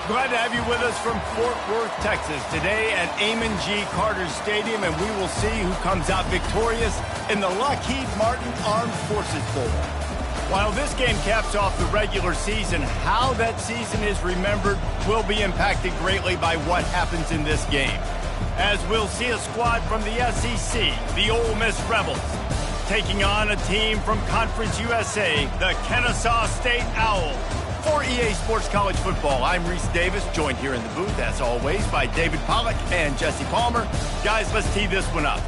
Glad to have you with us from Fort Worth, Texas, today at Amon G. Carter Stadium, and we will see who comes out victorious in the Lockheed Martin Armed Forces Bowl. While this game caps off the regular season, how that season is remembered will be impacted greatly by what happens in this game. As we'll see a squad from the SEC, the Ole Miss Rebels, taking on a team from Conference USA, the Kennesaw State Owls. For EA Sports College Football, I'm Reese Davis, joined here in the booth, as always, by David Pollack and Jesse Palmer. Guys, let's tee this one up.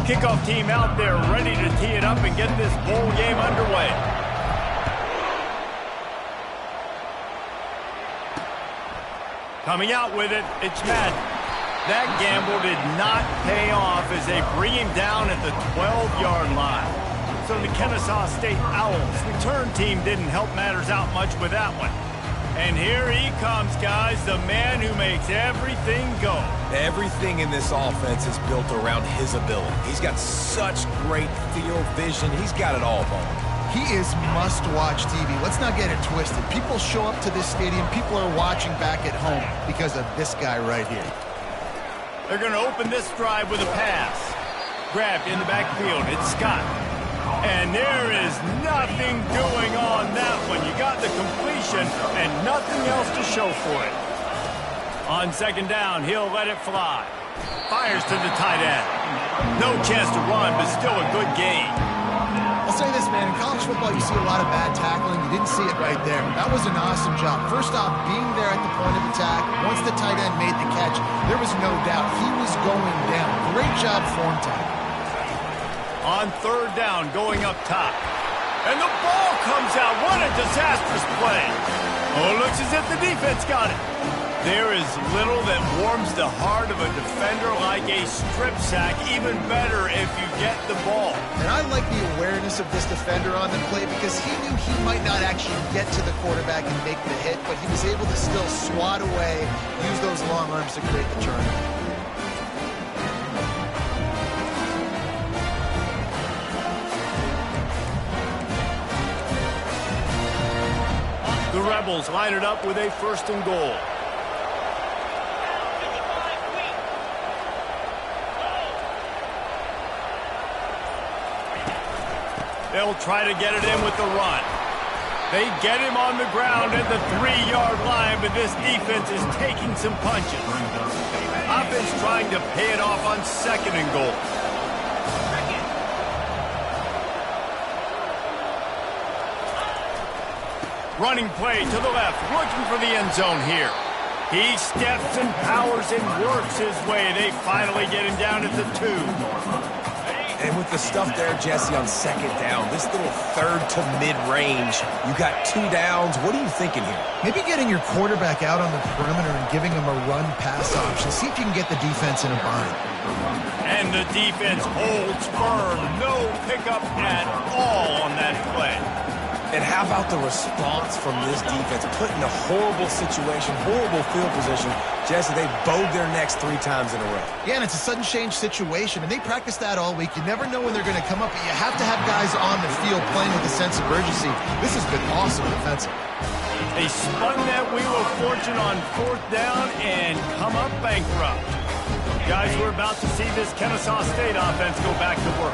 Kickoff team out there ready to tee it up and get this bowl game underway. Coming out with it, it's Madden. That gamble did not pay off as they bring him down at the 12-yard line. So the Kennesaw State Owls return team didn't help matters out much with that one. And here he comes, guys, the man who makes everything go. Everything in this offense is built around his ability. He's got such great field vision. He's got it all, Bone. He is must-watch TV. Let's not get it twisted. People show up to this stadium. People are watching back at home because of this guy right here. They're going to open this drive with a pass. Grabbed in the backfield. It's Scott. And there is nothing doing on that one. You got the completion and nothing else to show for it. On second down, he'll let it fly. Fires to the tight end. No chance to run, but still a good gain. I'll say this, man. In college football, you see a lot of bad tackling. You didn't see it right there. That was an awesome job. First off, being there at the point of attack. Once the tight end made the catch, there was no doubt he was going down. Great job form time. On third down, going up top. And the ball comes out. What a disastrous play. Oh, looks as if the defense got it. There is little that warms the heart of a defender like a strip sack. Even better if you get the ball. And I like the awareness of this defender on the play because he knew he might not actually get to the quarterback and make the hit, but he was able to still swat away, use those long arms to create the turnover. The Rebels line it up with a first and goal. They'll try to get it in with the run. They get him on the ground at the 3-yard line, but this defense is taking some punches. Offense trying to pay it off on second and goal. Running play to the left, looking for the end zone here. He steps and powers and works his way. They finally get him down at the 2. And with the stuff there, Jesse, on second down, this little third to mid-range, you got 2 downs. What are you thinking here? Maybe getting your quarterback out on the perimeter and giving him a run-pass option. See if you can get the defense in a bind. And the defense holds firm. No pickup at all on that play. And how about the response from this defense? Put in a horrible situation, horrible field position. Jesse, they bowed their necks 3 times in a row. Yeah, and it's a sudden change situation, and they practice that all week. You never know when they're going to come up, but you have to have guys on the field playing with a sense of urgency. This has been awesome defensively. They spun that wheel of fortune on fourth down and come up bankrupt. Guys, we're about to see this Kennesaw State offense go back to work.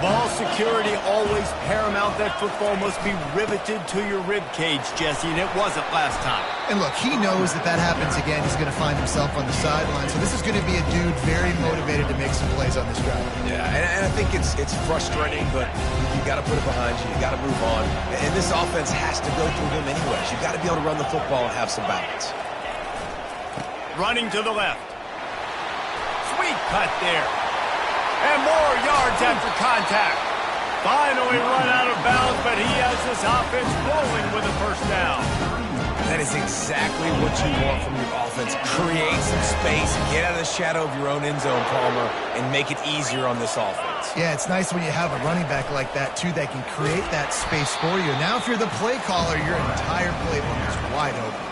Ball security always paramount. That football must be riveted to your rib cage, Jesse, and it wasn't last time. And look, he knows that happens again. He's going to find himself on the sideline. So this is going to be a dude very motivated to make some plays on this drive. Yeah, and I think it's frustrating, but you got to put it behind you. You got to move on. And this offense has to go through him anyways. You got to be able to run the football and have some balance. Running to the left. Sweet cut there. And more yards after contact. Finally run out of bounds, but he has this offense rolling with a first down. And is exactly what you want from your offense. Create some space, get out of the shadow of your own end zone, Palmer, and make it easier on this offense. Yeah, it's nice when you have a running back like that, too, that can create that space for you. Now, if you're the play caller, your entire playbook is wide open.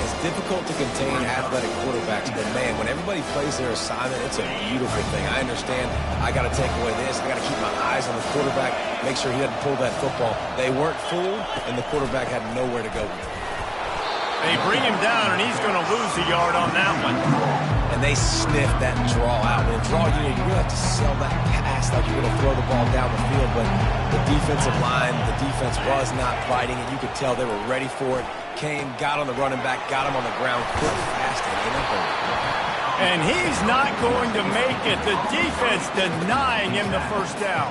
It's difficult to contain athletic quarterbacks, but, man, when everybody plays their assignment, it's a beautiful thing. I understand I got to take away this. I got to keep my eyes on the quarterback, make sure he doesn't pull that football. They weren't fooled, and the quarterback had nowhere to go with it. They bring him down, and he's going to lose a yard on that one. And they sniff that draw out. When draw, you really have to sell that pass like you're going to throw the ball down the field. But the defensive line, the defense was not fighting it. You could tell they were ready for it. Came, got on the running back, got him on the ground, quick, fast, and in a hurry. And he's not going to make it. The defense denying him the first down.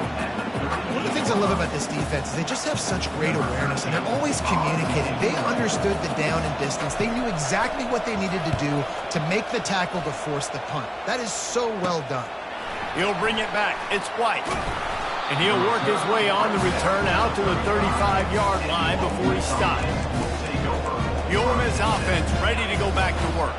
One of the things I love about this defense is they just have such great awareness, and they're always communicating. They understood the down and distance. They knew exactly what they needed to do to make the tackle to force the punt. That is so well done. He'll bring it back. It's White. And he'll work his way on the return out to the 35-yard line before he stops. The Ole Miss offense ready to go back to work.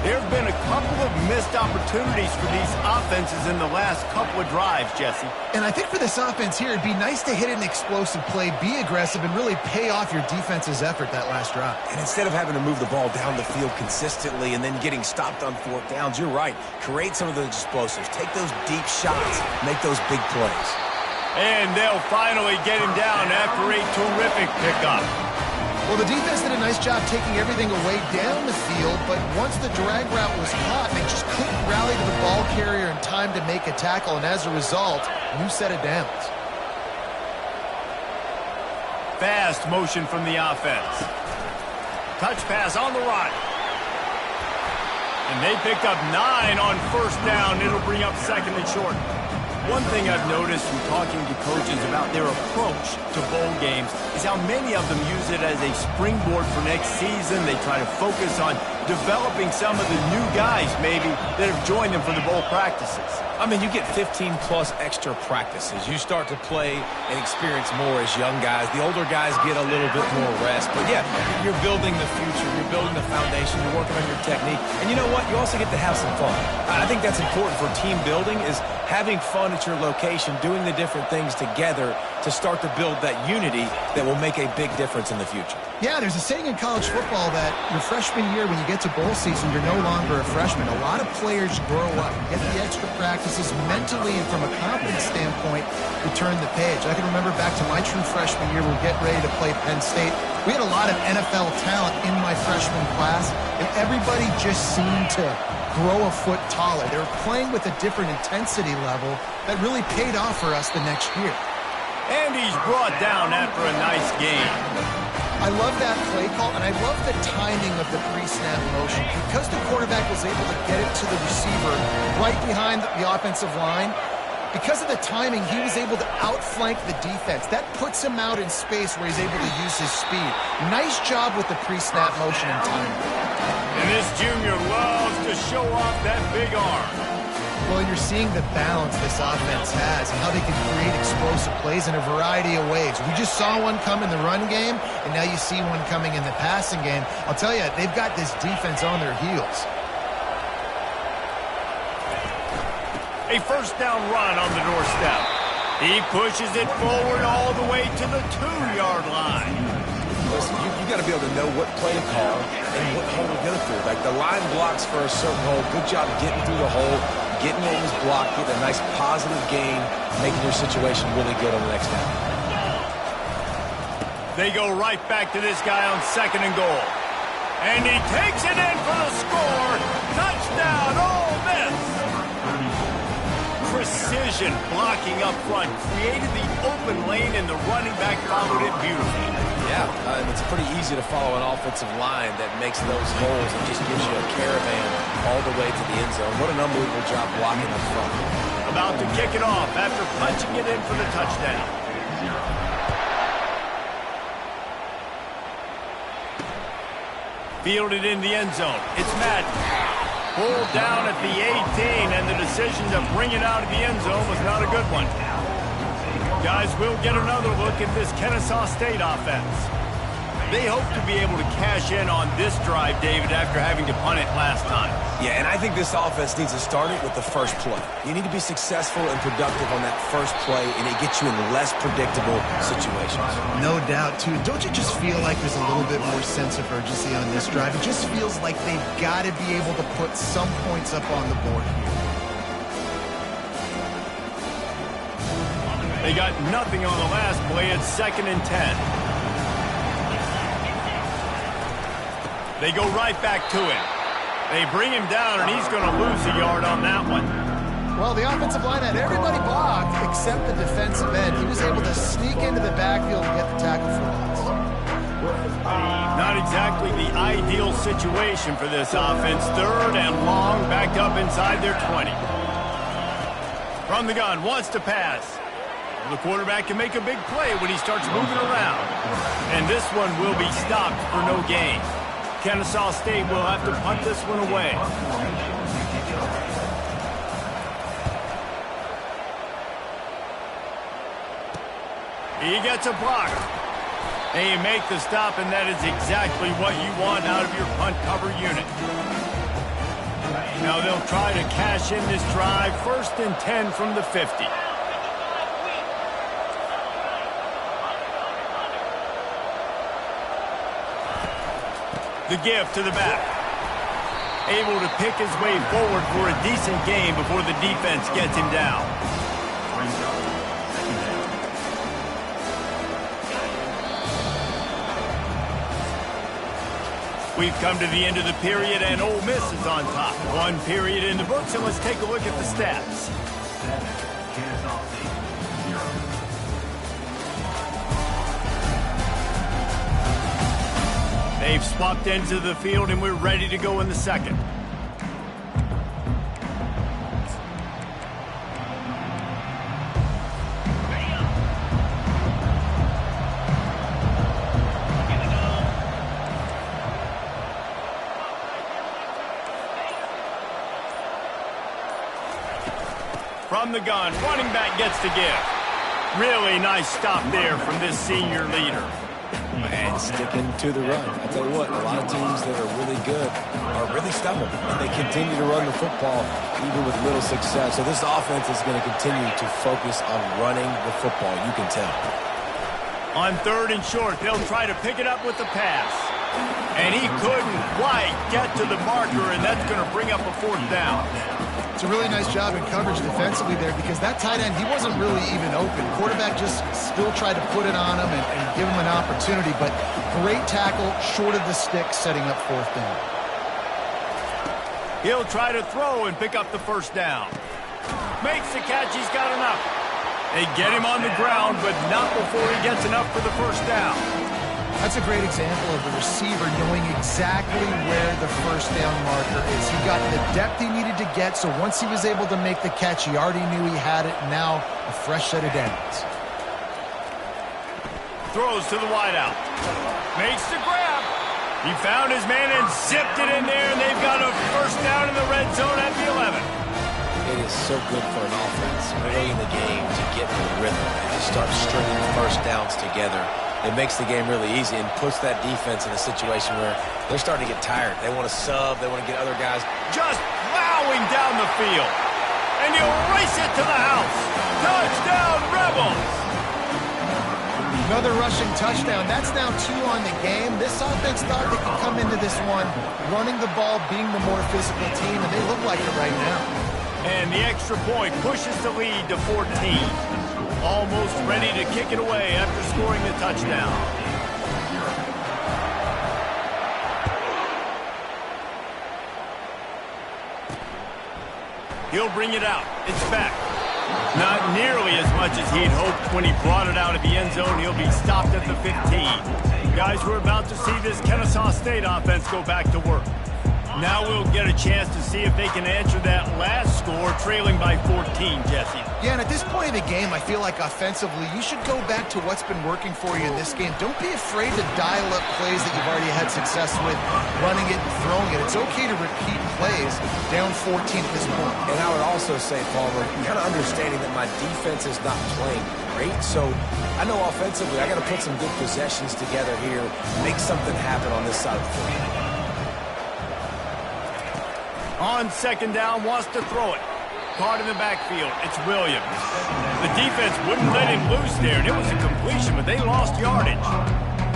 There have been a couple of missed opportunities for these offenses in the last couple of drives, Jesse. And I think for this offense here, it'd be nice to hit an explosive play, be aggressive, and really pay off your defense's effort that last drive. And instead of having to move the ball down the field consistently and then getting stopped on fourth downs, you're right. Create some of those explosives. Take those deep shots. Make those big plays. And they'll finally get him down after a terrific pickup. Well, the defense did a nice job taking everything away down the field, but once the drag route was hot, they just couldn't rally to the ball carrier in time to make a tackle, and as a result, new set of downs. Fast motion from the offense. Touch pass on the run. And they pick up 9 on first down. It'll bring up second and short. One thing I've noticed from talking to coaches about their approach to bowl games is how many of them use it as a springboard for next season. They try to focus on developing some of the new guys, maybe, that have joined them for the bowl practices. I mean, you get 15-plus extra practices. You start to play and experience more as young guys. The older guys get a little bit more rest. But, yeah, you're building the future. You're building the foundation. You're working on your technique. And you know what? You also get to have some fun. I think that's important for team building is having fun at your location, doing the different things together to start to build that unity that will make a big difference in the future. Yeah, there's a saying in college football that your freshman year, when you get to bowl season, you're no longer a freshman. A lot of players grow up, get the extra practices mentally, and from a confidence standpoint, you turn the page. I can remember back to my true freshman year, we're getting ready to play Penn State. We had a lot of NFL talent in my freshman class, and everybody just seemed to grow a foot taller. They were playing with a different intensity level that really paid off for us the next year. And he's brought down after a nice gain. I love that play call, and I love the timing of the pre-snap motion. Because the quarterback was able to get it to the receiver right behind the offensive line, because of the timing, he was able to outflank the defense. That puts him out in space where he's able to use his speed. Nice job with the pre-snap motion and timing. And this junior loves to show off that big arm. Well, you're seeing the balance this offense has and how they can create explosive plays in a variety of ways. We just saw one come in the run game, and now you see one coming in the passing game. I'll tell you, they've got this defense on their heels. A first down run on the doorstep. He pushes it forward all the way to the 2-yard line. Listen, you got to be able to know what play to call and what hole to go through. Like the line blocks for a certain hole. Good job getting through the hole, getting what was blocked, getting a nice positive gain, making your situation really good on the next down. They go right back to this guy on second and goal. And he takes it in for the score. Touchdown, Ole Miss. Precision blocking up front created the open lane, and the running back followed it beautifully. Yeah, and it's pretty easy to follow an offensive line that makes those holes and just gives you a caravan all the way to the end zone. What an unbelievable job blocking up front. About to kick it off after punching it in for the touchdown. Fielded in the end zone. It's Madden. Pulled down at the 18, and the decision to bring it out of the end zone was not a good one. Guys, we'll get another look at this Kennesaw State offense. They hope to be able to cash in on this drive, David, after having to punt it last time. Yeah, and I think this offense needs to start it with the first play. You need to be successful and productive on that first play, and it gets you in less predictable situations. No doubt, too. Don't you just feel like there's a little bit more sense of urgency on this drive? It just feels like they've got to be able to put some points up on the board here. They got nothing on the last play. It's 2nd and 10. They go right back to him. They bring him down, and he's going to lose a yard on that one. Well, the offensive line had everybody blocked except the defensive end. He was able to sneak into the backfield and get the tackle for loss. Not exactly the ideal situation for this offense. 3rd and long, backed up inside their 20. From the gun, wants to pass. The quarterback can make a big play when he starts moving around. And this one will be stopped for no gain. Kennesaw State will have to punt this one away. He gets a block. And you make the stop, and that is exactly what you want out of your punt cover unit. Now they'll try to cash in this drive. 1st and 10 from the 50. The give to the back. Able to pick his way forward for a decent gain before the defense gets him down. We've come to the end of the period, and Ole Miss is on top. 1 period in the books, and let's take a look at the stats. They've swapped ends of the field, and we're ready to go in the second. From the gun, running back gets to give. Really nice stop there from this senior leader. And sticking to the run. I'll tell you what, a lot of teams that are really good are really stubborn, and they continue to run the football even with little success. So this offense is going to continue to focus on running the football, you can tell. On 3rd and short, they'll try to pick it up with the pass. And he couldn't quite get to the marker, and that's going to bring up a 4th down. It's a really nice job in coverage defensively there because that tight end, he wasn't really even open. Quarterback just still tried to put it on him and give him an opportunity, but great tackle short of the stick, setting up 4th down. He'll try to throw and pick up the 1st down. Makes the catch, he's got enough. They get him on the ground, but not before he gets enough for the 1st down. That's a great example of the receiver knowing exactly where the 1st down marker is. He got the depth he needed to get, so once he was able to make the catch, he already knew he had it. Now, a fresh set of downs. Throws to the wideout. Makes the grab. He found his man and zipped it in there, and they've got a 1st down in the red zone at the 11. It is so good for an offense early in the game to get in the rhythm and to start stringing 1st downs together. It makes the game really easy and puts that defense in a situation where they're starting to get tired. They want to sub. They want to get other guys. Just plowing down the field. And he'll race it to the house. Touchdown, Rebels! Another rushing touchdown. That's now 2 on the game. This offense thought they could come into this one running the ball, being the more physical team, and they look like it right now. And the extra point pushes the lead to 14. Almost ready to kick it away after scoring the touchdown. He'll bring it out. It's back. Not nearly as much as he'd hoped when he brought it out of the end zone. He'll be stopped at the 15. Guys, we're about to see this Kennesaw State offense go back to work. Now we'll get a chance to see if they can answer that last score, trailing by 14, Jesse. Yeah, and at this point of the game, I feel like offensively, you should go back to what's been working for you in this game. Don't be afraid to dial up plays that you've already had success with, running it and throwing it. It's okay to repeat plays down 14 at this point. And I would also say, Palmer, kind of understanding that my defense is not playing great, so I know offensively I got to put some good possessions together here, make something happen on this side of the field. On second down, wants to throw it. Caught in the backfield. It's Williams. The defense wouldn't let him loose there, and it was a completion, but they lost yardage.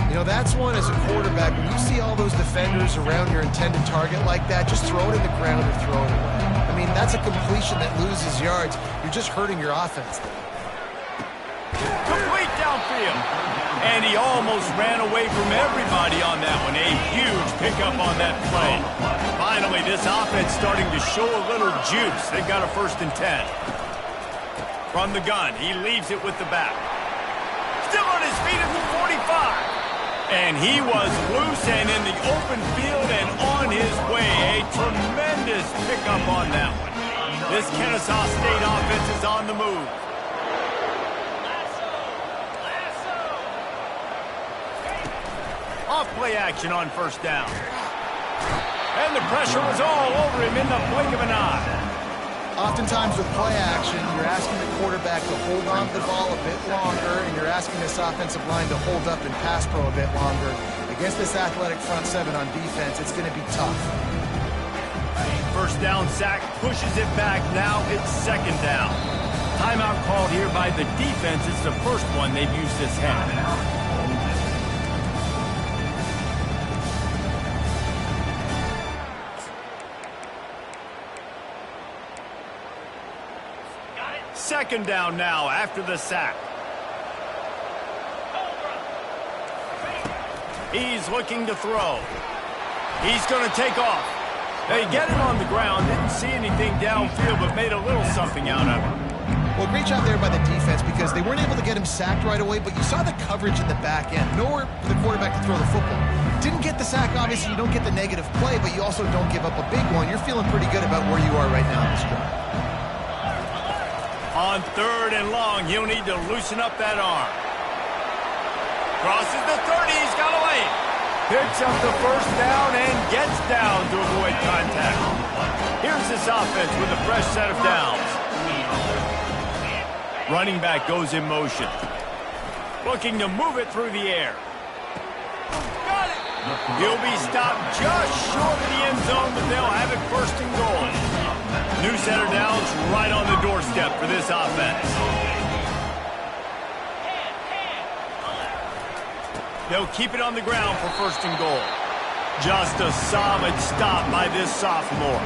You know, that's one as a quarterback. When you see all those defenders around your intended target like that, just throw it in the ground or throw it away. I mean, that's a completion that loses yards. You're just hurting your offense. Complete downfield. And he almost ran away from everybody on that one. A huge pickup on that play. Finally, this offense starting to show a little juice. They've got a 1st and 10. From the gun, he leaves it with the back. Still on his feet at the 45. And he was loose and in the open field and on his way. A tremendous pickup on that one. This Kennesaw State offense is on the move. Off play action on 1st down. And the pressure was all over him in the blink of an eye. Oftentimes with play action, you're asking the quarterback to hold on to the ball a bit longer, and you're asking this offensive line to hold up and pass pro a bit longer. Against this athletic front seven on defense, it's going to be tough. 1st down sack, pushes it back. Now it's 2nd down. Timeout called here by the defense. It's the first one they've used this half. Second down now after the sack. He's looking to throw. He's going to take off. They get him on the ground. Didn't see anything downfield, but made a little something out of it. Well, great job there by the defense because they weren't able to get him sacked right away, but you saw the coverage in the back end. Nowhere for the quarterback to throw the football. Didn't get the sack, obviously. You don't get the negative play, but you also don't give up a big one. You're feeling pretty good about where you are right now in this drive. On 3rd and long, he'll need to loosen up that arm. Crosses the 30, he's got away. Picks up the 1st down and gets down to avoid contact. Here's this offense with a fresh set of downs. Running back goes in motion. Looking to move it through the air. Got it. He'll be stopped just short of the end zone, but they'll have it 1st and goal. New set of downs right on the doorstep for this offense. They'll keep it on the ground for 1st and goal. Just a solid stop by this sophomore.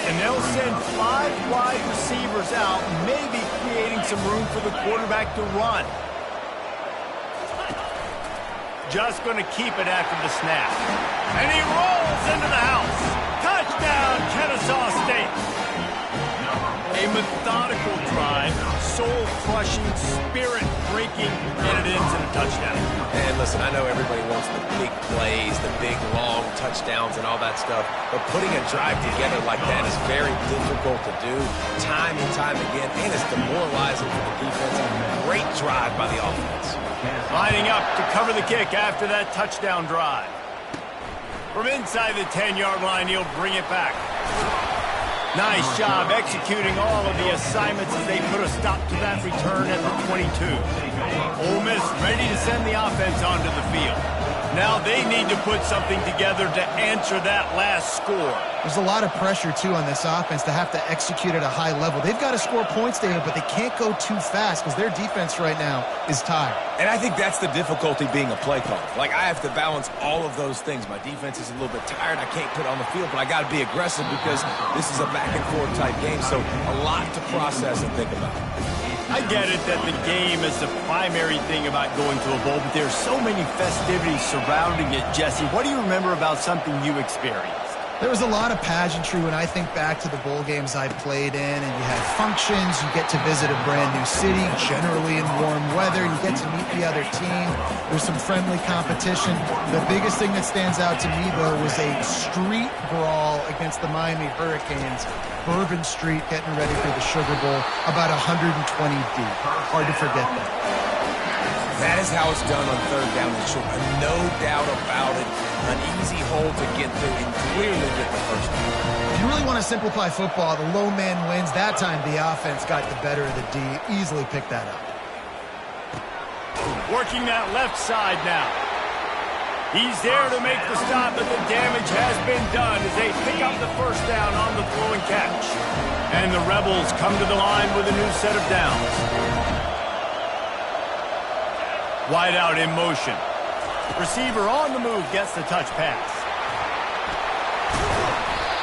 And they'll send 5 wide receivers out, maybe creating some room for the quarterback to run. Just going to keep it after the snap. And he rolls into the house. Touchdown, Kennesaw State. A methodical drive, soul-crushing, spirit-breaking, and it ends in a touchdown. And listen, I know everybody wants the big plays, the big, long touchdowns and all that stuff, but putting a drive together like that is very difficult to do time and time again, and it's demoralizing for the defense. Great drive by the offense. Lining up to cover the kick after that touchdown drive. From inside the 10-yard line, he'll bring it back. Nice job executing all of the assignments as they put a stop to that return at the 22. Ole Miss ready to send the offense onto the field. Now they need to put something together to answer that last score. There's a lot of pressure, too, on this offense to have to execute at a high level. They've got to score points, David, but they can't go too fast because their defense right now is tired. And I think that's the difficulty being a play caller. Like, I have to balance all of those things. My defense is a little bit tired. I can't put it on the field, but I got to be aggressive because this is a back-and-forth type game, so a lot to process and think about. I get it that the game is the primary thing about going to a bowl, but there's so many festivities surrounding it, Jesse. What do you remember about something you experienced? There was a lot of pageantry when I think back to the bowl games I played in, and you had functions, you get to visit a brand new city, generally in warm weather, you get to meet the other team, there's some friendly competition. The biggest thing that stands out to me, though, was a street brawl against the Miami Hurricanes. Bourbon Street getting ready for the Sugar Bowl, about 120 deep. Hard to forget that. That is how it's done on third down and short. No doubt about it. An easy hole to get through and clearly get the first down. If you really want to simplify football, the low man wins. That time the offense got the better of the D. Easily picked that up. Working that left side now. He's there to make the stop, but the damage has been done as they pick up the first down on the throw and catch. And the Rebels come to the line with a new set of downs. Wide out in motion. Receiver on the move gets the touch pass.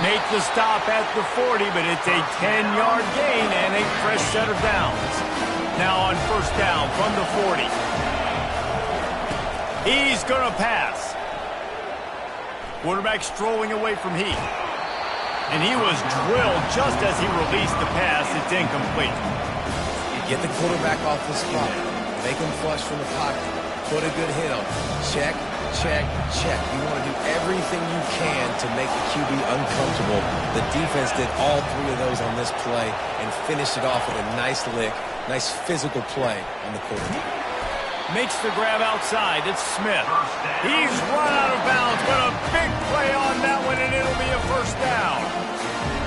Make the stop at the 40, but it's a 10-yard gain and a fresh set of downs. Now on first down from the 40. He's going to pass. Quarterback strolling away from Heath. And he was drilled just as he released the pass. It's incomplete. You get the quarterback off the spot. Make him flush from the pocket. Put a good hit on. Check, check, check. You want to do everything you can to make the QB uncomfortable. The defense did all three of those on this play and finished it off with a nice lick, nice physical play on the quarterback. Makes the grab outside. It's Smith. He's run out of bounds, but a big play on that one, and it'll be a first down.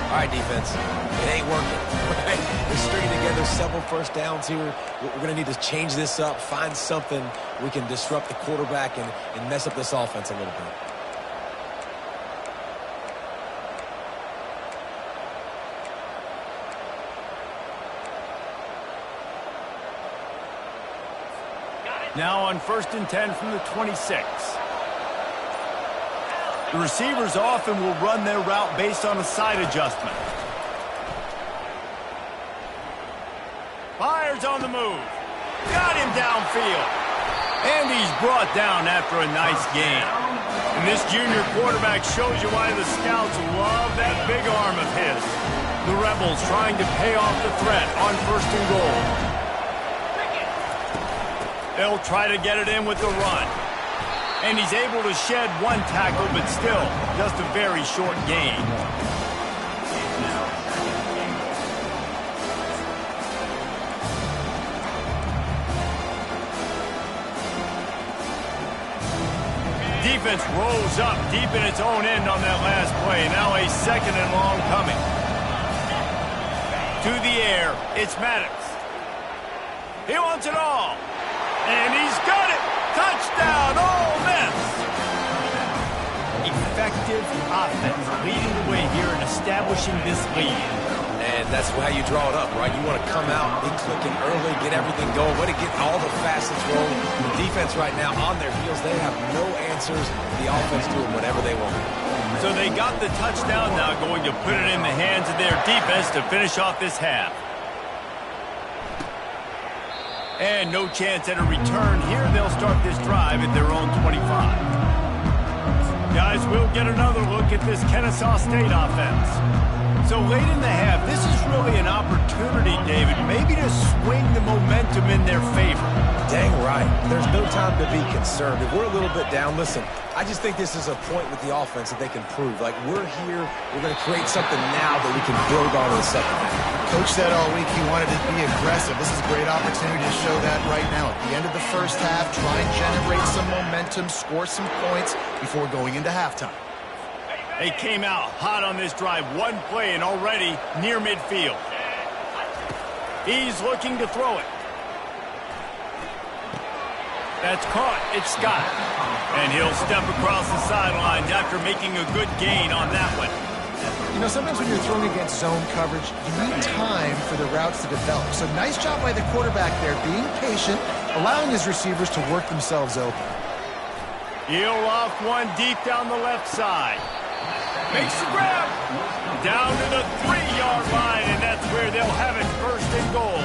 All right, defense. It ain't working. Right? We're stringing together several first downs here. We're going to need to change this up, find something we can disrupt the quarterback and mess up this offense a little bit. Now on 1st and 10 from the 26. The receivers often will run their route based on a side adjustment. Fires on the move. Got him downfield. And he's brought down after a nice gain. And this junior quarterback shows you why the scouts love that big arm of his. The Rebels trying to pay off the threat on 1st and goal. They'll try to get it in with the run. And he's able to shed one tackle, but still just a very short gain. Defense rolls up deep in its own end on that last play. Now a 2nd and long coming. To the air, it's Maddox. He wants it all. And he's got it. Touchdown, Ole Miss. Effective offense leading the way here and establishing this lead. And that's how you draw it up, right? You want to come out, be clicking early, get everything going. Want to get all the facets rolling. The defense right now on their heels, they have no answers. The offense doing whatever they want. So they got the touchdown, now going to put it in the hands of their defense to finish off this half. And no chance at a return here. They'll start this drive at their own 25. Guys, we'll get another look at this Kennesaw State offense. So late in the half, this is really an opportunity, David, maybe to swing the momentum in their favor. Dang right. There's no time to be concerned. If we're a little bit down, listen, I just think this is a point with the offense that they can prove. Like, we're here, we're going to create something now that we can build on in the second half. Coach said all week he wanted to be aggressive. This is a great opportunity to show that right now. At the end of the first half, try and generate some momentum, score some points before going into halftime. They came out hot on this drive. One play and already near midfield. He's looking to throw it. That's caught. It's Scott. And he'll step across the sidelines after making a good gain on that one. You know, sometimes when you're throwing against zone coverage, you need time for the routes to develop. So nice job by the quarterback there, being patient, allowing his receivers to work themselves open. He'll off one deep down the left side. Makes the grab. Down to the 3-yard line, and that's where they'll have it, 1st and goal.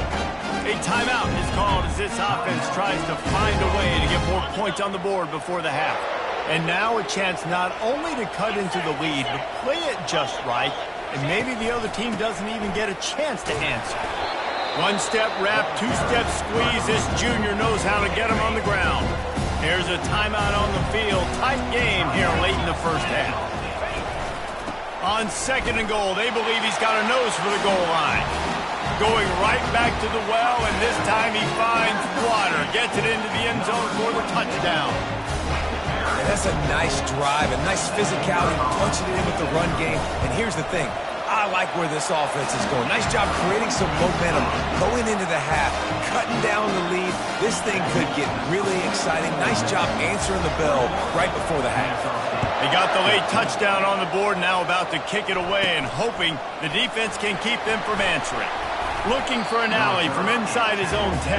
A timeout is called as this offense tries to find a way to get more points on the board before the half. And now a chance not only to cut into the lead, but play it just right, and maybe the other team doesn't even get a chance to answer. One-step wrap, two-step squeeze. This junior knows how to get him on the ground. Here's a timeout on the field. Tight game here late in the first half. On 2nd and goal, they believe he's got a nose for the goal line. Going right back to the well, and this time he finds water. Gets it into the end zone for the touchdown. And that's a nice drive, a nice physicality, punching it in with the run game. And here's the thing. I like where this offense is going. Nice job creating some momentum, going into the half, cutting down the lead. This thing could get really exciting. Nice job answering the bell right before the half. They got the late touchdown on the board, now about to kick it away and hoping the defense can keep them from answering. Looking for an alley from inside his own 10.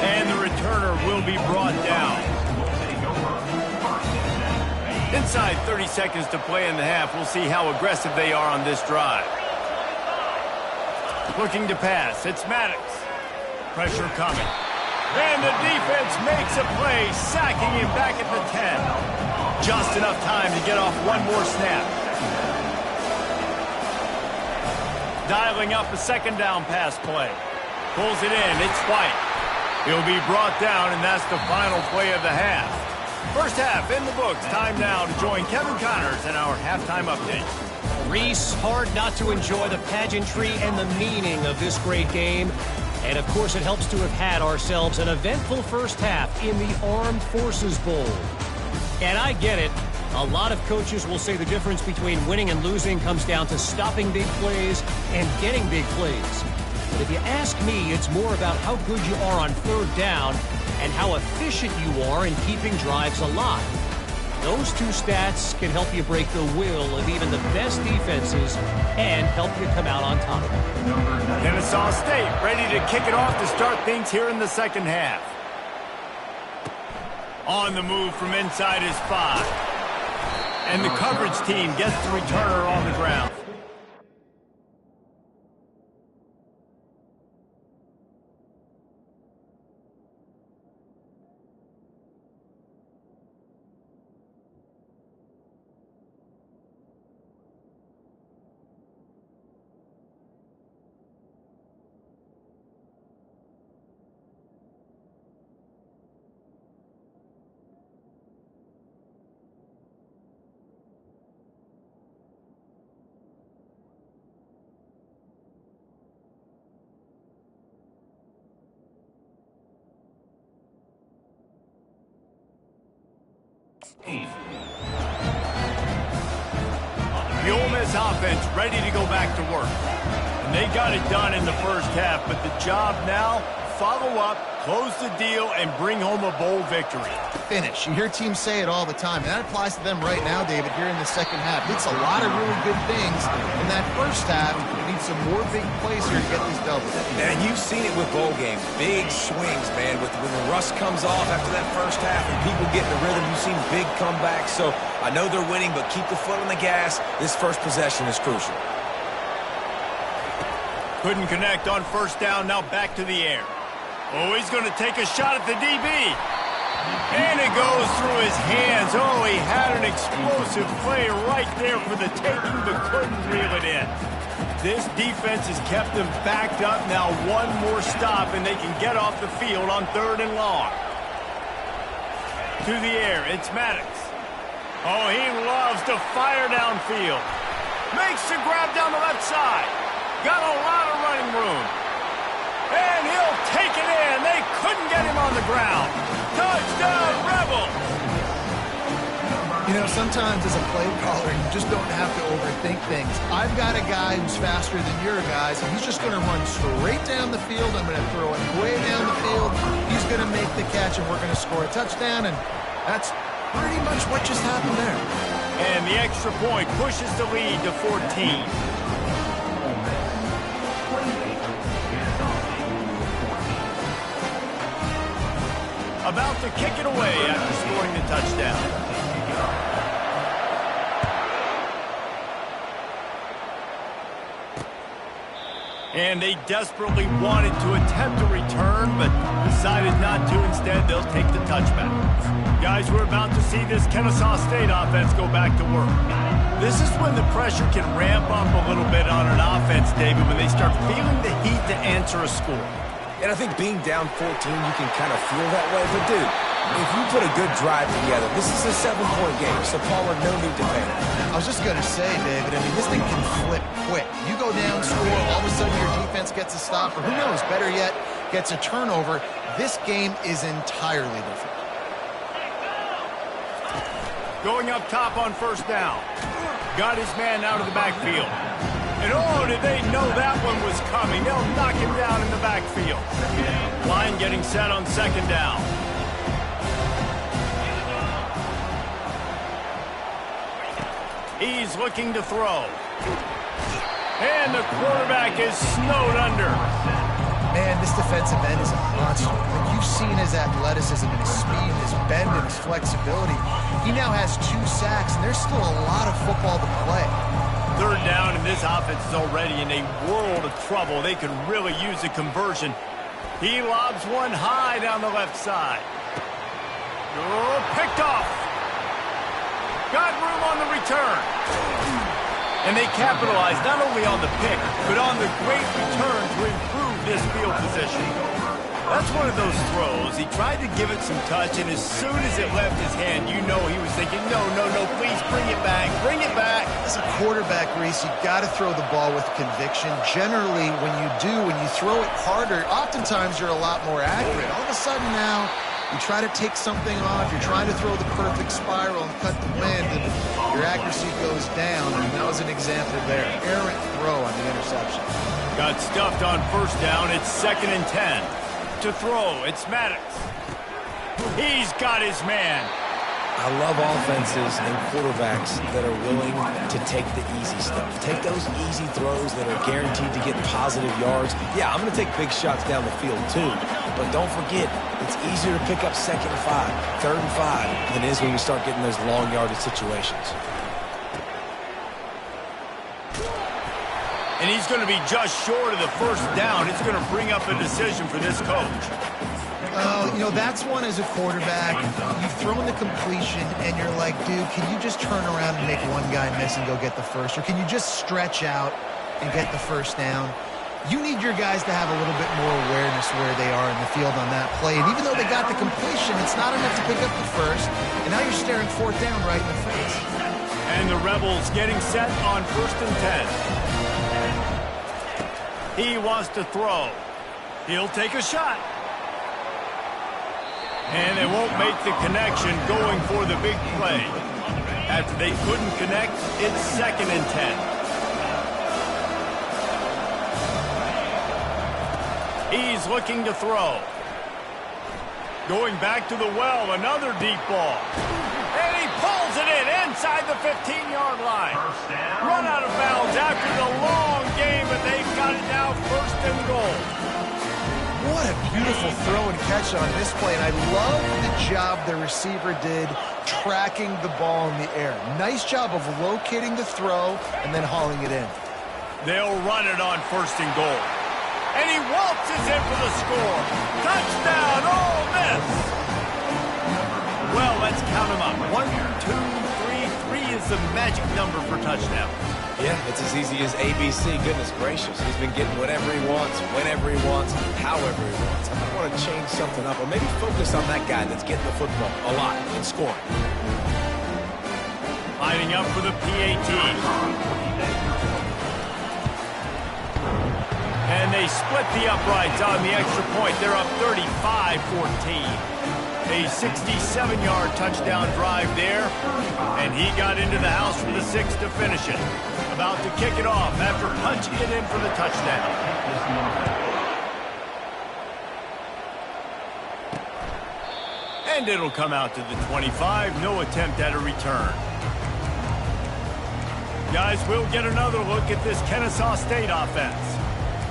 And the returner will be brought down. Inside 30 seconds to play in the half. We'll see how aggressive they are on this drive. Looking to pass. It's Maddox. Pressure coming. And the defense makes a play, sacking him back at the 10. Just enough time to get off one more snap. Dialing up a 2nd down pass play. Pulls it in. It's White. He'll be brought down, and that's the final play of the half. First half in the books. Time now to join Kevin Connors in our halftime update. Reese, hard not to enjoy the pageantry and the meaning of this great game. And, of course, it helps to have had ourselves an eventful first half in the Armed Forces Bowl. And I get it. A lot of coaches will say the difference between winning and losing comes down to stopping big plays and getting big plays. But if you ask me, it's more about how good you are on 3rd down and how efficient you are in keeping drives alive. Those two stats can help you break the will of even the best defenses and help you come out on top. Kennesaw State ready to kick it off to start things here in the 2nd half. On the move from inside his 5. And the coverage team gets the returner on the ground. The Ole Miss offense ready to go back to work. And they got it done in the first half, but the job now, follow up, close the deal, and bring home a bowl victory. Finish. You hear teams say it all the time, and that applies to them right now, David, here in the 2nd half. It's a lot of really good things in that first half. You need some more big plays here to get this double. And you've seen it with bowl games. Big swings, man. When the rust comes off after that first half and people get in the rhythm, you've seen big comebacks. So I know they're winning, but keep the foot on the gas. This first possession is crucial. Couldn't connect on 1st down, now back to the air. Oh, he's going to take a shot at the DB. And it goes through his hands. Oh, he had an explosive play right there for the taking, but couldn't reel it in. This defense has kept them backed up. Now one more stop, and they can get off the field on 3rd and long. To the air, it's Maddox. Oh, he loves to fire downfield. Makes the grab down the left side. Got a lot of running room. And he'll take it in. They couldn't get him on the ground. Touchdown, Rebel! You know, sometimes as a play caller, you just don't have to overthink things. I've got a guy who's faster than your guys, and he's just going to run straight down the field. I'm going to throw it way down the field. He's going to make the catch, and we're going to score a touchdown, and that's pretty much what just happened there. And the extra point pushes the lead to 14. About to kick it away after scoring the touchdown. And they desperately wanted to attempt a return, but decided not to. Instead, they'll take the touchback. Guys, we're about to see this Kennesaw State offense go back to work. This is when the pressure can ramp up a little bit on an offense, David, when they start feeling the heat to answer a score. And I think being down 14, you can kind of feel that way. But, dude, if you put a good drive together, this is a 7-point game, so Palmer, no need to panic. I was just going to say, David, I mean, this thing can flip quick. You go down, score, all of a sudden your defense gets a stop, or who knows, better yet, gets a turnover. This game is entirely different. Going up top on first down. Got his man out of the backfield. And oh, did they know that one was coming. They'll knock him down in the backfield. Line getting set on second down. He's looking to throw. And the quarterback is snowed under. Man, this defensive end is a monster. Like, you've seen his athleticism and his speed, his bend and his flexibility. He now has 2 sacks, and there's still a lot of football to play. Third down, and this offense is already in a world of trouble. They could really use a conversion. He lobs one high down the left side. Oh, picked off. Got room on the return. And they capitalized not only on the pick, but on the great return to improve this field position. That's one of those throws. He tried to give it some touch, and as soon as it left his hand, you know he was thinking, no, please bring it back, bring it back. As a quarterback, Reese, you got to throw the ball with conviction. Generally, when you throw it harder, oftentimes you're a lot more accurate. All of a sudden now, you try to take something off, you're trying to throw the perfect spiral and cut the wind, and your accuracy goes down, and that was an example there. Errant throw on the interception. Got stuffed on first down. It's 2nd and 10. To throw, it's Maddox. He's got his man. I love offenses and quarterbacks that are willing to take the easy stuff. Take those easy throws that are guaranteed to get positive yards. Yeah, I'm going to take big shots down the field too. But don't forget, it's easier to pick up 2nd and 5, 3rd and 5 than it is when we start getting those long yardage situations. And he's going to be just short of the first down. It's going to bring up a decision for this coach. That's one as a quarterback. You've thrown the completion, and you're like, dude, can you just turn around and make one guy miss and go get the first? Or can you just stretch out and get the first down? You need your guys to have a little bit more awareness where they are in the field on that play. And even though they got the completion, it's not enough to pick up the first. And now you're staring 4th down right in the face. And the Rebels getting set on 1st and 10. He wants to throw. He'll take a shot. And they won't make the connection going for the big play. After they couldn't connect, it's 2nd and 10. He's looking to throw. Going back to the well, another deep ball. And he pulls it in inside the 15-yard line. Run out of bounds after the long game, but they've got it now 1st and goal. What a beautiful throw and catch on this play, and I love the job the receiver did tracking the ball in the air. Nice job of locating the throw and then hauling it in. They'll run it on 1st and goal. And he waltzes in for the score. Touchdown, Ole Miss! Well, let's count them up. 1, 2, 3. 3 is the magic number for touchdown. Yeah, it's as easy as ABC. Goodness gracious. He's been getting whatever he wants, whenever he wants, however he wants. I might want to change something up or maybe focus on that guy that's getting the football a lot and scoring. Lining up for the PAT. And they split the uprights on the extra point. They're up 35-14. A 67-yard touchdown drive there. And he got into the house from the 6 to finish it. About to kick it off after punching it in for the touchdown. And it'll come out to the 25. No attempt at a return. Guys, we'll get another look at this Kennesaw State offense.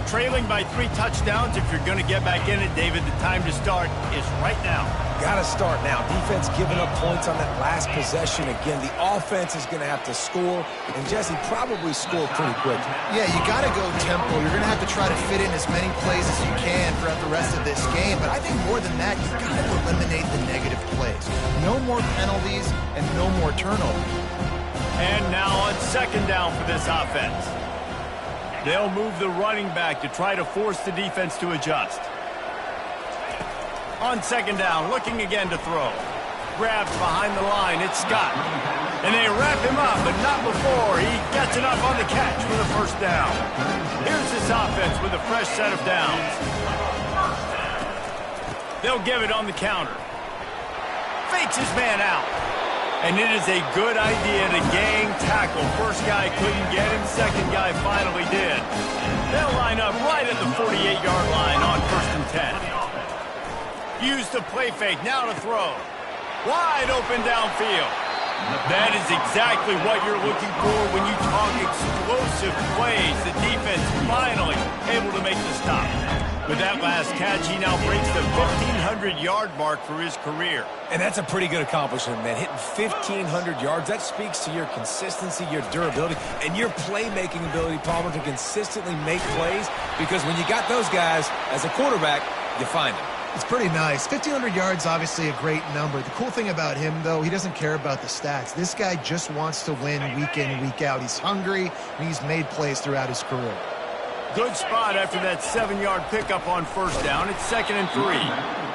Trailing by 3 touchdowns. If you're going to get back in it, David, the time to start is right now. got to start now. Defense giving up points on that last possession. Again, the offense is going to have to score, and Jesse probably score pretty quick. Yeah, you got to go tempo. You're going to have to try to fit in as many plays as you can throughout the rest of this game. But I think more than that, you've got to eliminate the negative plays. No more penalties and no more turnovers. And now on second down for this offense. They'll move the running back to try to force the defense to adjust. On second down, looking again to throw. Grabs behind the line, it's Scott. And they wrap him up, but not before he gets enough on the catch for the first down. Here's this offense with a fresh set of downs. They'll give it on the counter. Fakes his man out. And it is a good idea to gang tackle. First guy couldn't get him, second guy finally did. They'll line up right at the 48-yard line on 1st and 10. Use the play fake, now to throw. Wide open downfield. That is exactly what you're looking for when you talk explosive plays. The defense finally able to make the stop. With that last catch, he now breaks the 1,500-yard mark for his career. And that's a pretty good accomplishment, man. Hitting 1,500 yards, that speaks to your consistency, your durability, and your playmaking ability, Palmer, to consistently make plays. Because when you got those guys, as a quarterback, you find them. It's pretty nice. 1,500 yards, obviously a great number. The cool thing about him, though, he doesn't care about the stats. This guy just wants to win week in, week out. He's hungry, and he's made plays throughout his career. Good spot after that 7-yard pickup on first down. It's 2nd and 3.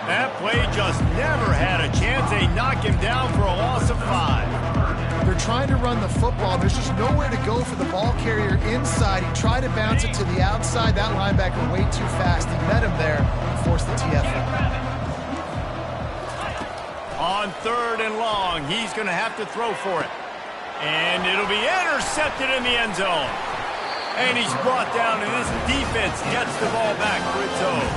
That play just never had a chance. They knock him down for a loss of 5. They're trying to run the football. There's just nowhere to go for the ball carrier inside. He tried to bounce it to the outside. That linebacker way too fast. He met him there and forced the TFL. On 3rd and long, he's going to have to throw for it. And it'll be intercepted in the end zone. And he's brought down, and this defense gets the ball back for its own.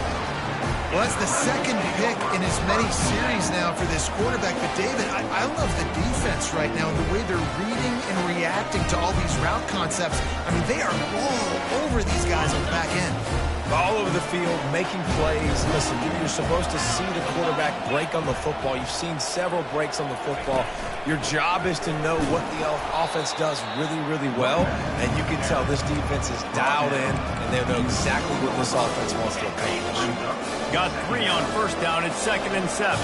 Well, that's the second pick in as many series now for this quarterback. But, David, I love the defense right now and the way they're reading and reacting to all these route concepts. I mean, they are all over these guys on the back end. All over the field, making plays. Listen, you're supposed to see the quarterback break on the football. You've seen several breaks on the football. Your job is to know what the offense does really, really well. And you can tell this defense is dialed in, and they know exactly what this offense wants to accomplish. Got 3 on first down. It's 2nd and 7.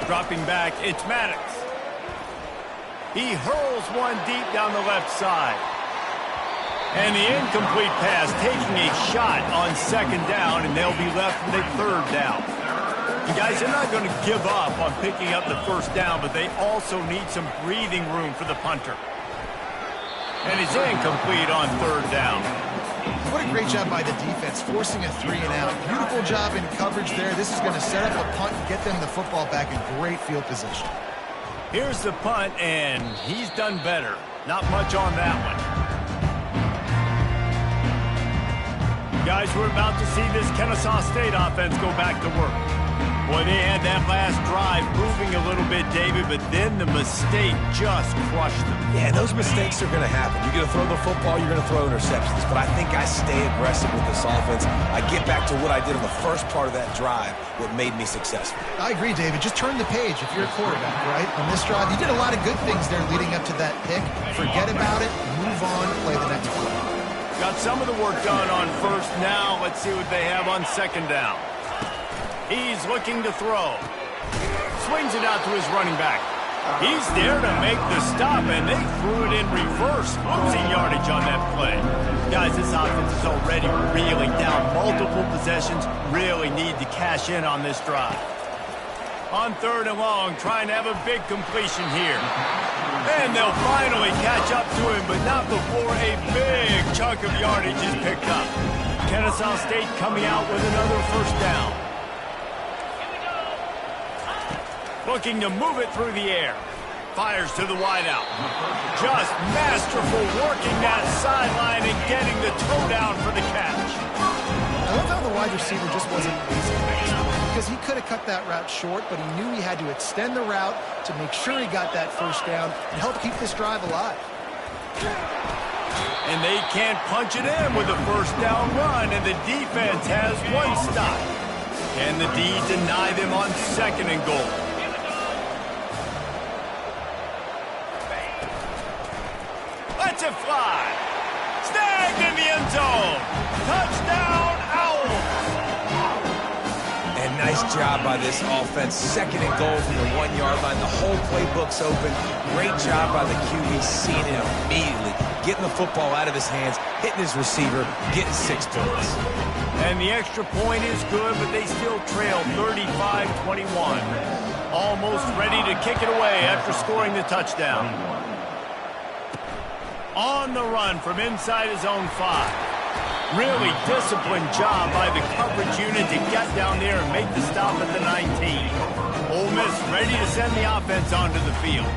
Dropping back, it's Maddox. He hurls one deep down the left side. And the incomplete pass taking a shot on 2nd down, and they'll be left with a 3rd down. You guys are not going to give up on picking up the first down, but they also need some breathing room for the punter. And it's incomplete on 3rd down. What a great job by the defense, forcing a 3 and out. Beautiful job in coverage there. This is going to set up a punt and get them the football back in great field position. Here's the punt, and he's done better. Not much on that one. Guys, we're about to see this Kennesaw State offense go back to work. Boy, they had that last drive moving a little bit, David, but then the mistake just crushed them. Yeah, those mistakes are going to happen. You're going to throw the football, you're going to throw interceptions. But I think I stay aggressive with this offense. I get back to what I did in the first part of that drive, what made me successful. I agree, David. Just turn the page if you're a quarterback, right? On this drive, you did a lot of good things there leading up to that pick. Forget about it, move on, play the next play. Got some of the work done on first. Now let's see what they have on 2nd down. He's looking to throw. Swings it out to his running back. He's there to make the stop, and they threw it in reverse, losing yardage on that play. Guys, this offense is already reeling down multiple possessions. Really need to cash in on this drive. On 3rd and long, trying to have a big completion here. And they'll finally catch up to him, but not before a big chunk of yardage is picked up. Kennesaw State coming out with another first down. Looking to move it through the air. Fires to the wideout. Just masterful working that sideline and getting the toe down for the catch. I love how the wide receiver just wasn't lazy because he could have cut that route short, but he knew he had to extend the route to make sure he got that first down and help keep this drive alive. And they can't punch it in with a first down run, and the defense has one stop. Can the D deny them on 2nd and goal? Let's it fly. Snagged in the end zone. Touchdown, Owls. And nice job by this offense. 2nd and goal from the 1-yard line. The whole playbook's open. Great job by the QB, seeing it immediately. Getting the football out of his hands, hitting his receiver, getting 6 points. And the extra point is good, but they still trail 35-21. Almost ready to kick it away after scoring the touchdown. On the run from inside his own 5. Really disciplined job by the coverage unit to get down there and make the stop at the 19. Ole Miss ready to send the offense onto the field.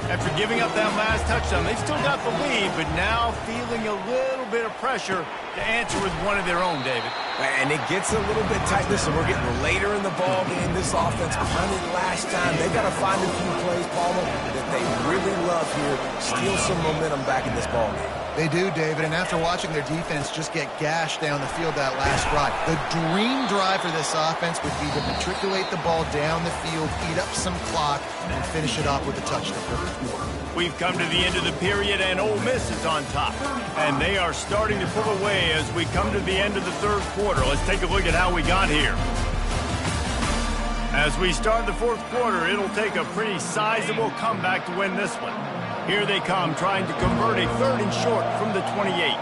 After giving up that last touchdown, they've still got the lead, but now feeling a little bit of pressure to answer with one of their own, David. And it gets a little bit tight. Listen, we're getting later in the ball game. This offense punted last time. They've got to find a few plays, Palmer, that they really love here. Steal some momentum back in this ball game. They do, David, and after watching their defense just get gashed down the field that last drive, the dream drive for this offense would be to matriculate the ball down the field, eat up some clock, and finish it off with a touchdown. We've come to the end of the period, and Ole Miss is on top. And they are starting to pull away as we come to the end of the 3rd quarter. Let's take a look at how we got here. As we start the 4th quarter, it'll take a pretty sizable comeback to win this one. Here they come, trying to convert a 3rd and short from the 28.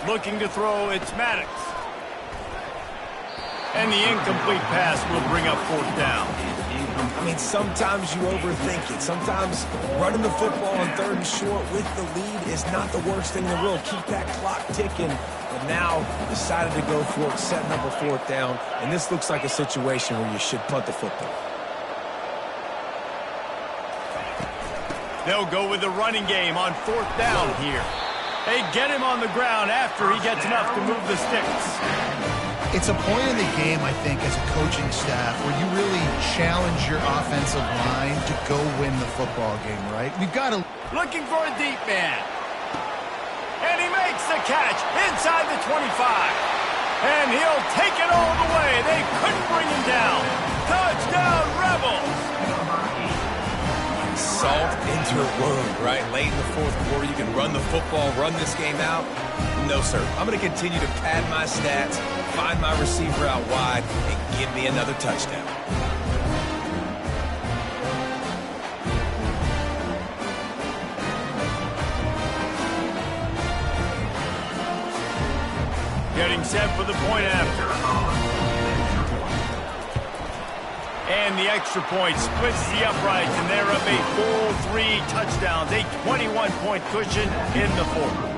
Looking to throw, it's Maddox. And the incomplete pass will bring up 4th down. I mean, sometimes you overthink it. Sometimes running the football on 3rd and short with the lead is not the worst thing in the world. Keep that clock ticking. But now decided to go for it, setting up a 4th down. And this looks like a situation where you should punt the football. They'll go with the running game on 4th down here. They get him on the ground after he gets enough to move the sticks. It's a point in the game, I think, as a coaching staff where you really challenge your offensive line to go win the football game, right? We've got to... Looking for a deep man. And he makes the catch inside the 25. And he'll take it all the way. They couldn't bring him down. Touchdown, Rebels! Salt into your wound, right? Late in the 4th quarter, you can run the football, run this game out. No, sir. I'm going to continue to pad my stats, find my receiver out wide, and give me another touchdown. Getting set for the point after. And the extra point splits the uprights, and they're up a full 3 touchdowns, a 21-point cushion in the 4th.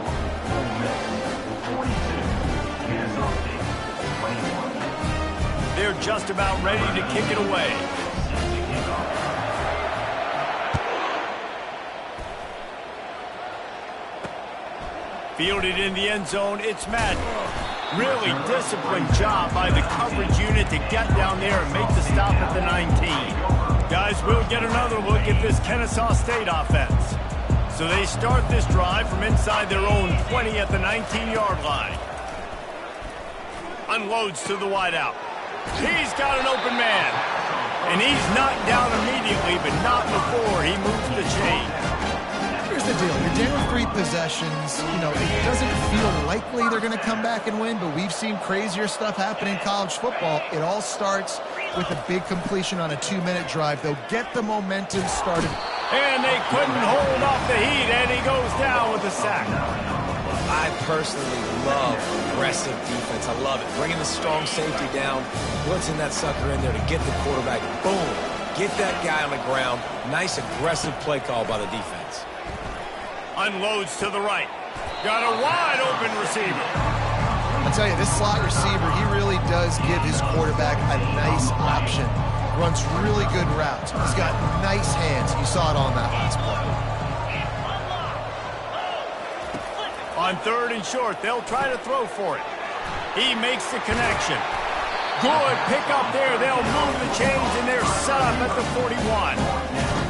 They're just about ready to kick it away. Fielded in the end zone, it's Madden. Really disciplined job by the coverage unit to get down there and make the stop at the 19. Guys, we'll get another look at this Kennesaw State offense. So they start this drive from inside their own 20 at the 19-yard line. Unloads to the wideout. He's got an open man. And he's knocked down immediately, but not before he moves the chain. Here's the deal. You're down 3 possessions. You know, it doesn't feel likely they're going to come back and win, but we've seen crazier stuff happen in college football. It all starts with a big completion on a 2-minute drive. They'll get the momentum started. And they couldn't hold off the heat, and he goes down with a sack. I personally love aggressive defense. I love it. Bringing the strong safety down, blitzing that sucker in there to get the quarterback. Boom. Get that guy on the ground. Nice aggressive play call by the defense. Unloads to the right. Got a wide open receiver. I'll tell you, this slot receiver, he really does give his quarterback a nice option. Runs really good routes. He's got nice hands. You saw it on that last play. On 3rd and short, they'll try to throw for it. He makes the connection. Good pick up there. They'll move the chains, and they're set up at the 41.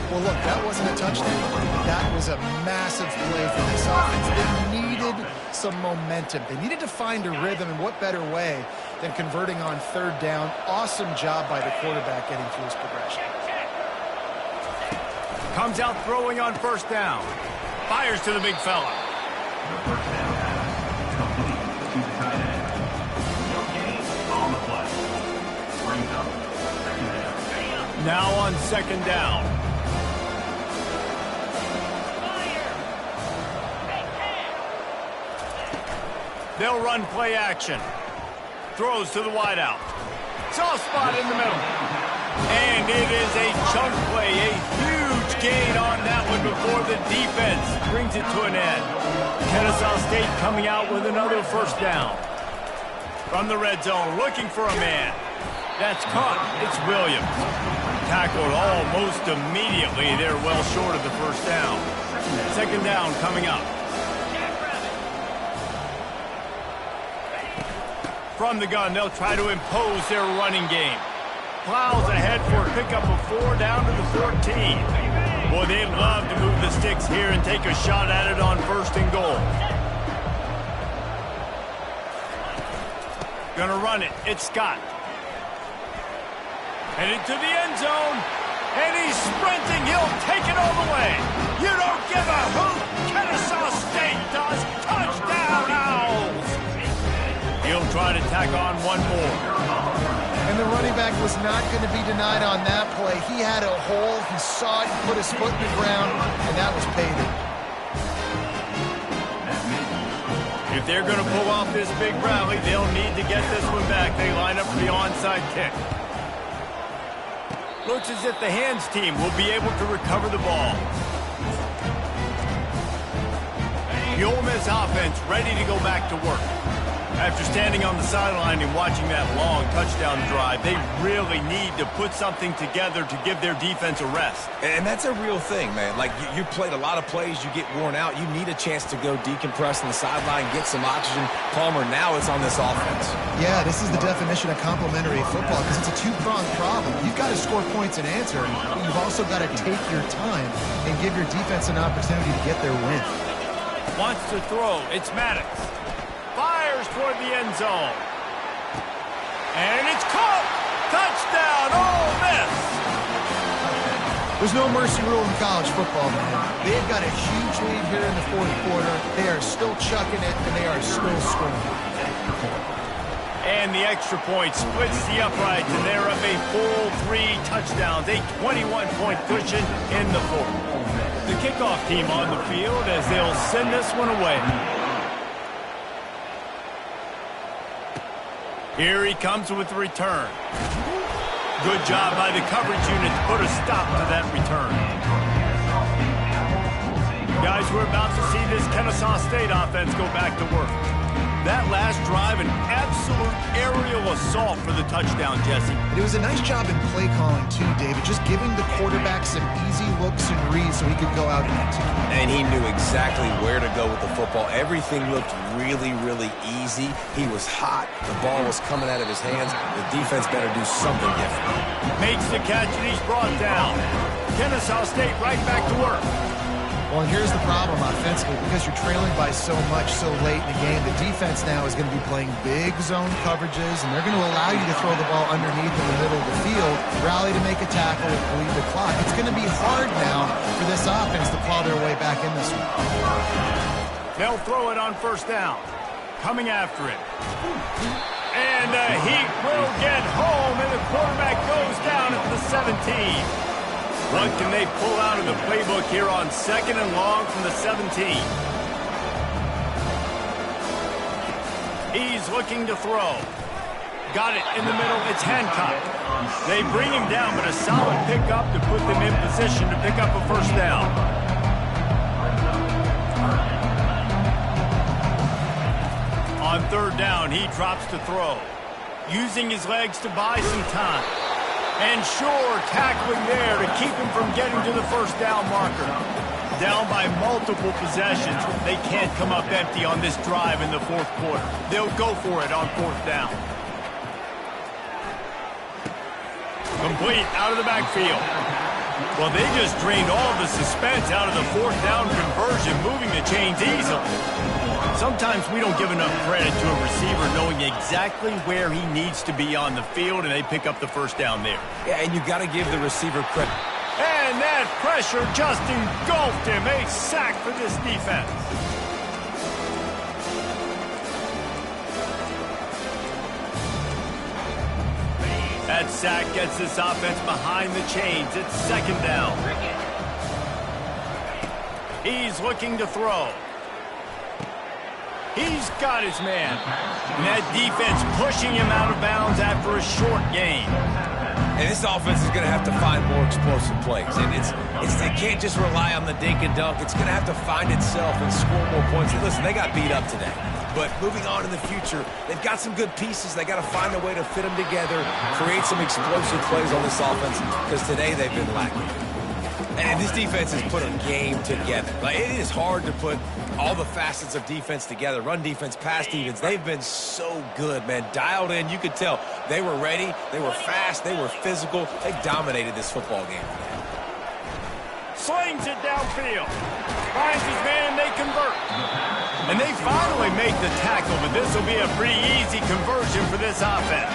Well, look, that wasn't a touchdown. That was a massive play for this offense. They needed some momentum. They needed to find a rhythm, and what better way than converting on third down. Awesome job by the quarterback getting through his progression. Comes out throwing on first down. Fires to the big fella. Now on second down. They'll run play action. Throws to the wideout. Soft spot in the middle. And it is a chunk play, a huge gain on that one before the defense brings it to an end. Kennesaw State coming out with another first down. From the red zone, looking for a man. That's caught. It's Williams. Tackled almost immediately. They're well short of the first down. Second down coming up. From the gun, they'll try to impose their running game. Plows ahead for a pickup of 4 down to the 14. Boy, they'd love to move the sticks here and take a shot at it on first and goal. Gonna run it. It's Scott. Headed to the end zone. And he's sprinting. He'll take it all the way. You don't give a hoot. Kennesaw State does. Touchdown, Owls. He'll try to tack on one more. And the running back was not going to be denied on that play. He had a hole. He saw it, put his foot in the ground, and that was paid. If they're going to pull off this big rally, they'll need to get this one back. They line up for the onside kick. Looks as if the hands team will be able to recover the ball. The Ole Miss offense ready to go back to work. After standing on the sideline and watching that long touchdown drive, they really need to put something together to give their defense a rest. And that's a real thing, man. Like, you played a lot of plays, you get worn out. You need a chance to go decompress on the sideline, get some oxygen. Palmer, now it's on this offense. Yeah, this is the definition of complementary football because it's a two-pronged problem. You've got to score points and answer, but you've also got to take your time and give your defense an opportunity to get their win. Wants to throw. It's Maddox. Fires toward the end zone. And it's caught. Touchdown, Ole Miss. There's no mercy rule in college football, man. They've got a huge lead here in the fourth quarter. They are still chucking it, and they are still scoring. And the extra point splits the uprights, and they're up a full 3 touchdowns, a 21-point cushion in the fourth. The kickoff team on the field as they'll send this one away. Here he comes with the return. Good job by the coverage unit to put a stop to that return. Guys, we're about to see this Kennesaw State offense go back to work. That last drive, an absolute aerial assault for the touchdown, Jesse. It was a nice job in play calling, too, David. Just giving the quarterback some easy looks and reads so he could go out and execute. And he knew exactly where to go with the football. Everything looked really, really easy. He was hot. The ball was coming out of his hands. The defense better do something different. Makes the catch, and he's brought down. Kennesaw State right back to work. Well, and here's the problem offensively. Because you're trailing by so much so late in the game, the defense now is going to be playing big zone coverages, and they're going to allow you to throw the ball underneath in the middle of the field, rally to make a tackle, and bleed the clock. It's going to be hard now for this offense to claw their way back in this one. They'll throw it on first down. Coming after it. And the heat will get home, and the quarterback goes down at the 17. What can they pull out of the playbook here on second and long from the 17? He's looking to throw. Got it in the middle. It's Hancock. They bring him down, but a solid pickup to put them in position to pick up a first down. On third down, he drops to throw. Using his legs to buy some time. And sure, tackling there to keep him from getting to the first down marker. Down by multiple possessions. They can't come up empty on this drive in the fourth quarter. They'll go for it on fourth down. Complete out of the backfield. Well, they just drained all the suspense out of the fourth down conversion, moving the chains easily. Sometimes we don't give enough credit to a receiver knowing exactly where he needs to be on the field, and they pick up the first down there. Yeah, and you got to give the receiver credit. And that pressure just engulfed him. A sack for this defense. That sack gets this offense behind the chains. It's second down. He's looking to throw. He's got his man. And that defense pushing him out of bounds after a short gain. And this offense is going to have to find more explosive plays. And it can't just rely on the dink and dunk. It's going to have to find itself and score more points. And listen, they got beat up today. But moving on in the future, they've got some good pieces. They got to find a way to fit them together, create some explosive plays on this offense, because today they've been lacking. And this defense has put a game together. Like, it is hard to put all the facets of defense together. Run defense, pass defense. They've been so good, man. Dialed in. You could tell they were ready. They were fast. They were physical. They dominated this football game today. Slings it downfield. Finds his man, and they convert. And they finally make the tackle, but this will be a pretty easy conversion for this offense.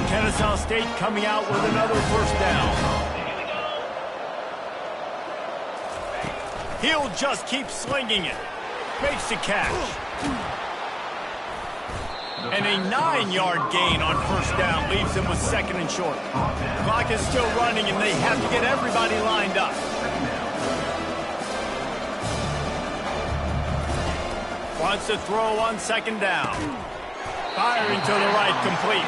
Kennesaw State coming out with another first down. He'll just keep slinging it. Makes the catch. And a 9-yard gain on first down leaves him with second and short. Clock is still running, and they have to get everybody lined up. Wants to throw on second down. Firing to the right, complete.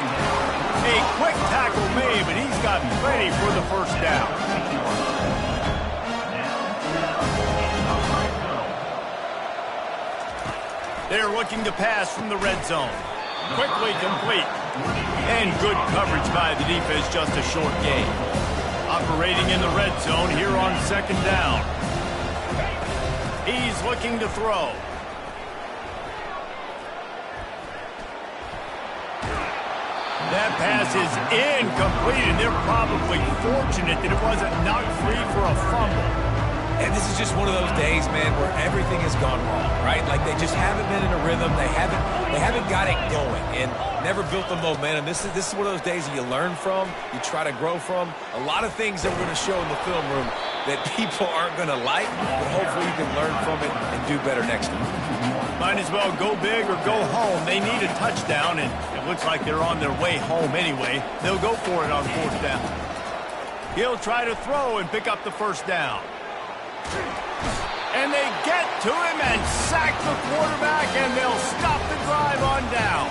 A quick tackle made, but he's got plenty for the first down. They're looking to pass from the red zone. Quickly complete. And good coverage by the defense, just a short gain. Operating in the red zone here on second down. He's looking to throw. That pass is incomplete, and they're probably fortunate that it wasn't knocked free for a fumble. And this is just one of those days, man, where everything has gone wrong, right? Like, they just haven't been in a rhythm. They haven't got it going and never built the momentum. This is one of those days that you learn from, you try to grow from. A lot of things that we're going to show in the film room that people aren't going to like, but hopefully you can learn from it and do better next time. Might as well go big or go home. They need a touchdown, and it looks like they're on their way home anyway. They'll go for it on fourth down. He'll try to throw and pick up the first down. And they get to him and sack the quarterback, and they'll stop the drive on down.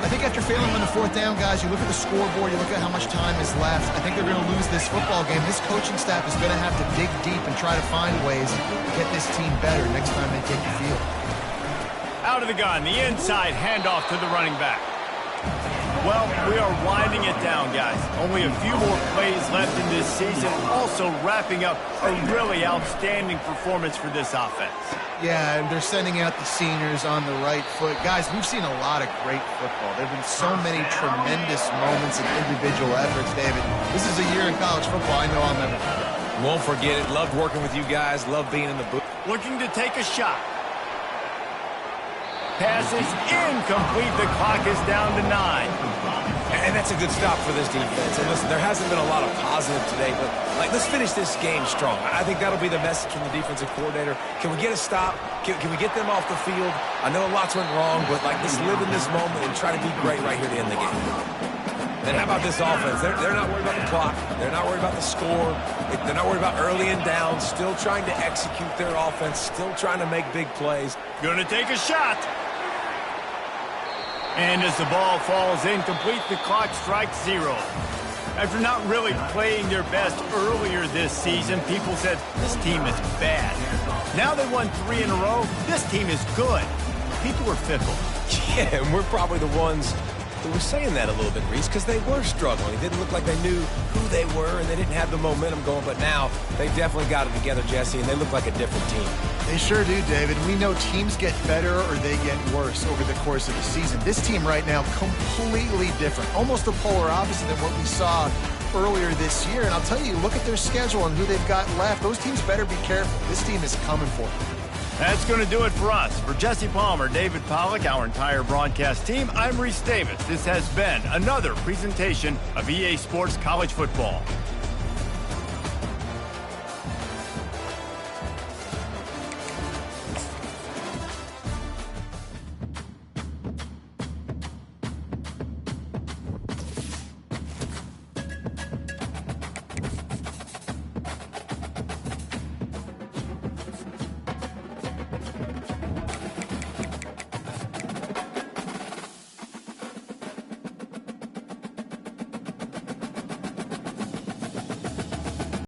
I think after failing on the fourth down, guys, you look at the scoreboard, you look at how much time is left. I think they're going to lose this football game. This coaching staff is going to have to dig deep and try to find ways to get this team better next time they take the field. Out of the gun, the inside handoff to the running back. Well, we are winding it down, guys. Only a few more plays left in this season. Also wrapping up a really outstanding performance for this offense. Yeah, and they're sending out the seniors on the right foot. Guys, we've seen a lot of great football. There have been so many tremendous moments and individual efforts, David. This is a year in college football I know I'll never forget. Won't forget it. Loved working with you guys. Loved being in the booth. Looking to take a shot. Pass is incomplete. The clock is down to 9. And that's a good stop for this defense. And listen, there hasn't been a lot of positive today, but let's finish this game strong. I think that'll be the message from the defensive coordinator. Can we get a stop? Can we get them off the field? I know lots went wrong, but let's live in this moment and try to be great right here to end the game. And how about this offense? They're not worried about the clock. They're not worried about the score. They're not worried about early and down. Still trying to execute their offense. Still trying to make big plays. Gonna take a shot. And as the ball falls incomplete, the clock strikes 0. After not really playing their best earlier this season, people said, this team is bad. Now they won 3 in a row. This team is good. People are fickle. Yeah, and we're probably the ones who were saying that a little bit, Reese, because they were struggling. It didn't look like they knew who they were, and they didn't have the momentum going. But now they definitely got it together, Jesse, and they look like a different team. They sure do, David. We know teams get better or they get worse over the course of the season. This team right now, completely different. Almost the polar opposite than what we saw earlier this year. And I'll tell you, look at their schedule and who they've got left. Those teams better be careful. This team is coming for them. That's going to do it for us. For Jesse Palmer, David Pollack, our entire broadcast team, I'm Reese Davis. This has been another presentation of EA Sports College Football.